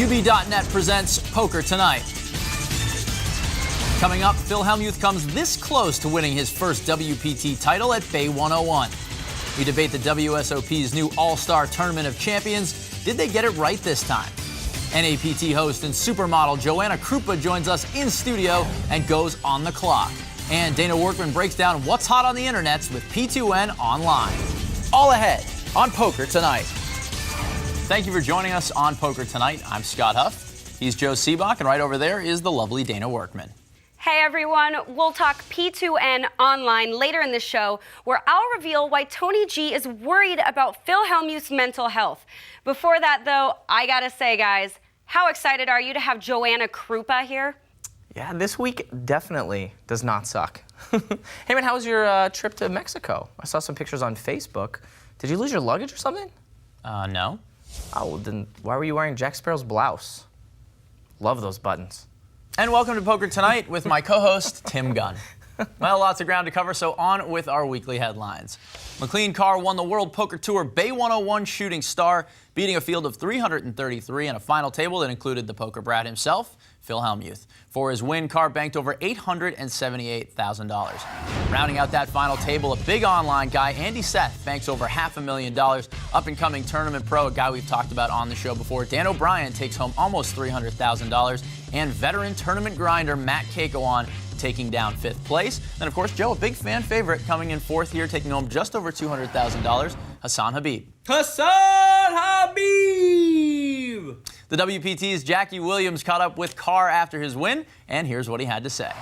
WB.net presents Poker Tonight. Coming up, Phil Hellmuth comes this close to winning his first WPT title at Bay 101. We debate the WSOP's new All-Star Tournament of Champions. Did they get it right this time? NAPT host and supermodel Joanna Krupa joins us in studio and goes on the clock. And Dana Workman breaks down what's hot on the internets with P2N Online. All ahead on Poker Tonight. Thank you for joining us on Poker Tonight. I'm Scott Huff. He's Joe Sebok, and right over there is the lovely Dana Workman. Hey everyone, we'll talk P2N Online later in the show, where I'll reveal why Tony G is worried about Phil Hellmuth's mental health. Before that, though, I gotta say, guys, how excited are you to have Joanna Krupa here? Yeah, this week definitely does not suck. Hey man, how was your trip to Mexico? I saw some pictures on Facebook. Did you lose your luggage or something? No. Oh, well, then why were you wearing Jack Sparrow's blouse? Love those buttons. And welcome to Poker Tonight with my co-host, Tim Gunn. Well, lots of ground to cover, so on with our weekly headlines. McLean Carr won the World Poker Tour Bay 101 Shooting Star, beating a field of 333 in a final table that included the poker brat himself, Phil Hellmuth. For his win, Carr banked over $878,000. Rounding out that final table, a big online guy, Andy Seth, banks over $500,000. Up-and-coming tournament pro, a guy we've talked about on the show before, Dan O'Brien takes home almost $300,000. And veteran tournament grinder Matt Cacoan taking down 5th place. Then, of course, Joe, a big fan favorite, coming in 4th here, taking home just over $200,000, Hassan Habib. Hassan Habib! The WPT's Jackie Williams caught up with Carr after his win, and here's what he had to say.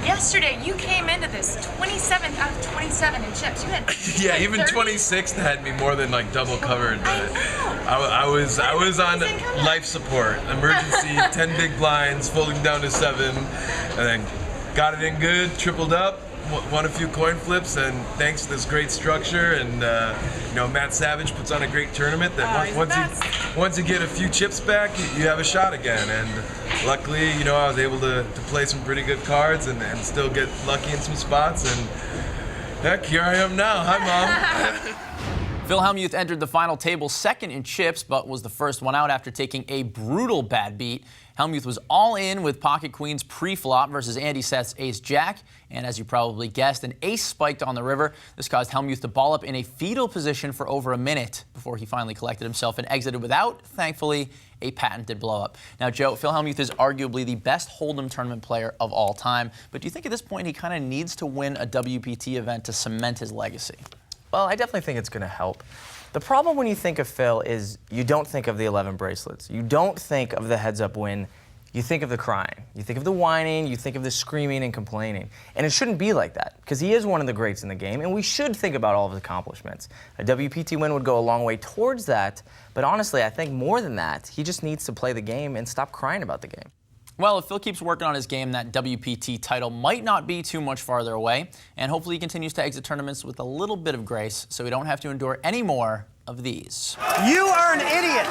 Yesterday, you came into this 27th out of 27 in chips. You had Yeah, even 26th had me more than like double covered. But I was on life support, emergency, 10 big blinds, folding down to 7, and then got it in good, tripled up, won a few coin flips, and thanks to this great structure and Matt Savage puts on a great tournament that once you get a few chips back, you have a shot again. And luckily, I was able to play some pretty good cards and still get lucky in some spots. And heck, here I am now. Hi, Mom. Phil Hellmuth entered the final table second in chips, but was the first one out after taking a brutal bad beat. Hellmuth was all in with pocket queens pre-flop versus Andy Seth's ace-jack. And as you probably guessed, an ace spiked on the river. This caused Hellmuth to ball up in a fetal position for over a minute before he finally collected himself and exited without, thankfully, a patented blow-up. Now, Joe, Phil Hellmuth is arguably the best Hold'em tournament player of all time. But do you think at this point he kind of needs to win a WPT event to cement his legacy? Well, I definitely think it's going to help. The problem when you think of Phil is you don't think of the 11 bracelets. You don't think of the heads-up win. You think of the crying. You think of the whining. You think of the screaming and complaining. And it shouldn't be like that, because he is one of the greats in the game, and we should think about all of his accomplishments. A WPT win would go a long way towards that, but honestly, I think more than that, he just needs to play the game and stop crying about the game. Well, if Phil keeps working on his game, that WPT title might not be too much farther away. And hopefully he continues to exit tournaments with a little bit of grace so we don't have to endure any more of these. You are an idiot!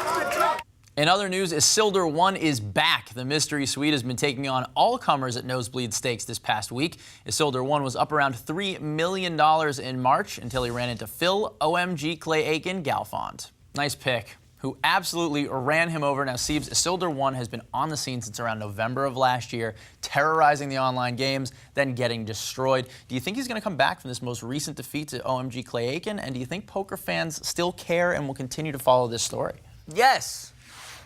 In other news, Isildur 1 is back. The mystery suite has been taking on all comers at Nosebleed Stakes this past week. Isildur 1 was up around $3 million in March until he ran into Phil, OMG, Clay Aiken, Galfond. Nice pick. Who absolutely ran him over. Now, Siebes, Isildur 1 has been on the scene since around November of last year, terrorizing the online games, then getting destroyed. Do you think he's going to come back from this most recent defeat to OMG Clay Aiken? And do you think poker fans still care and will continue to follow this story? Yes.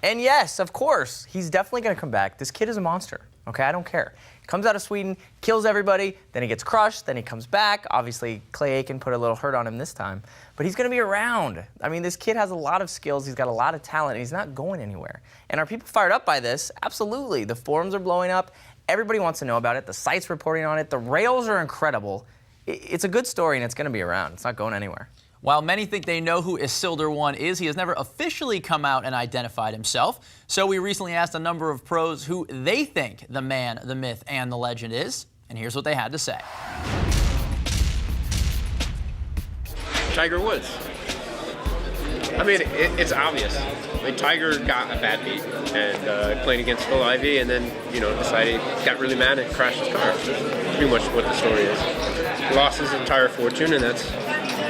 And yes, of course. He's definitely going to come back. This kid is a monster. Okay, I don't care. He comes out of Sweden, kills everybody, then he gets crushed, then he comes back. Obviously, Clay Aiken put a little hurt on him this time. But he's going to be around. I mean, this kid has a lot of skills. He's got a lot of talent. And he's not going anywhere. And are people fired up by this? Absolutely. The forums are blowing up. Everybody wants to know about it. The site's reporting on it. The rails are incredible. It's a good story, and it's going to be around. It's not going anywhere. While many think they know who Isildur 1 is, he has never officially come out and identified himself. So we recently asked a number of pros who they think the man, the myth, and the legend is. And here's what they had to say. Tiger Woods. I mean, it's obvious. I mean, Tiger got a bad beat and played against Phil Ivey, and then, decided, got really mad and crashed his car. That's pretty much what the story is. He lost his entire fortune, and that's,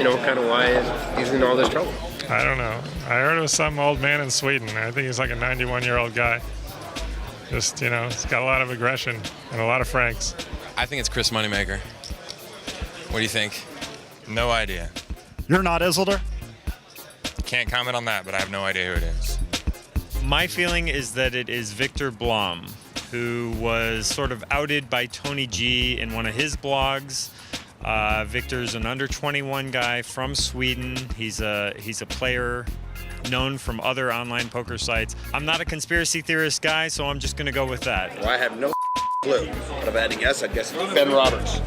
kind of why he's in all this trouble. I don't know. I heard it was some old man in Sweden. I think he's like a 91-year-old guy. Just, you know, he's got a lot of aggression and a lot of franks. I think it's Chris Moneymaker. What do you think? No idea. You're not Isildur? Can't comment on that, but I have no idea who it is. My feeling is that it is Victor Blom, who was sort of outed by Tony G in one of his blogs. Victor's an under 21 guy from Sweden. He's a player known from other online poker sites. I'm not a conspiracy theorist guy, so I'm just going to go with that. Well, I have no clue. But if I had to guess, I'd guess it's Ben Roberts.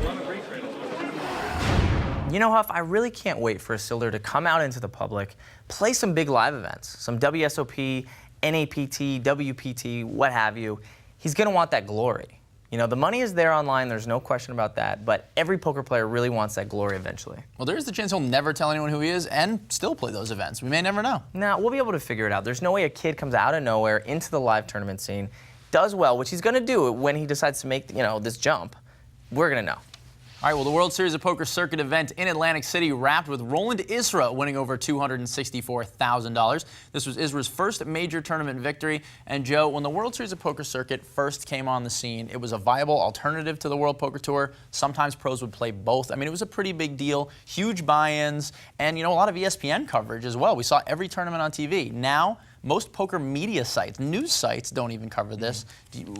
You know, Huff, I really can't wait for Isildur to come out into the public, play some big live events, some WSOP, NAPT, WPT, what have you. He's going to want that glory. You know, the money is there online, there's no question about that, but every poker player really wants that glory eventually. Well, there's the chance he'll never tell anyone who he is and still play those events. We may never know. Now, we'll be able to figure it out. There's no way a kid comes out of nowhere into the live tournament scene, does well, which he's going to do when he decides to make, you know, this jump. We're going to know. All right, well, the World Series of Poker circuit event in Atlantic City wrapped with Roland Isra winning over $264,000. This was Isra's first major tournament victory. And Joe, when the World Series of Poker circuit first came on the scene, it was a viable alternative to the World Poker Tour. Sometimes pros would play both. I mean, it was a pretty big deal, huge buy-ins, and, you know, a lot of ESPN coverage as well. We saw every tournament on TV. Now, most poker media sites, news sites, don't even cover this.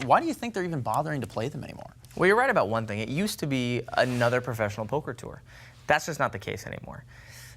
Why do you think they're even bothering to play them anymore? Well, you're right about one thing. It used to be another professional poker tour. That's just not the case anymore.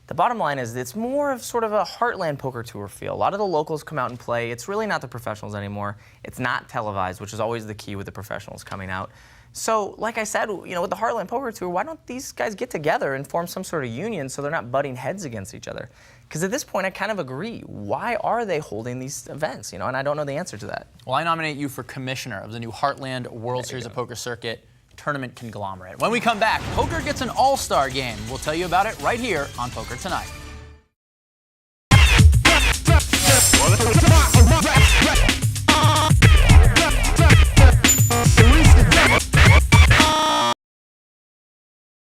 The bottom line is it's more of sort of a heartland poker tour feel. A lot of the locals come out and play. It's really not the professionals anymore. It's not televised, which is always the key with the professionals coming out. So, like I said, you know, with the Heartland Poker Tour, why don't these guys get together and form some sort of union so they're not butting heads against each other? Because at this point, I kind of agree. Why are they holding these events? You know, and I don't know the answer to that. Well, I nominate you for commissioner of the new Heartland World Series of Poker Circuit Tournament Conglomerate. When we come back, poker gets an all-star game. We'll tell you about it right here on Poker Tonight.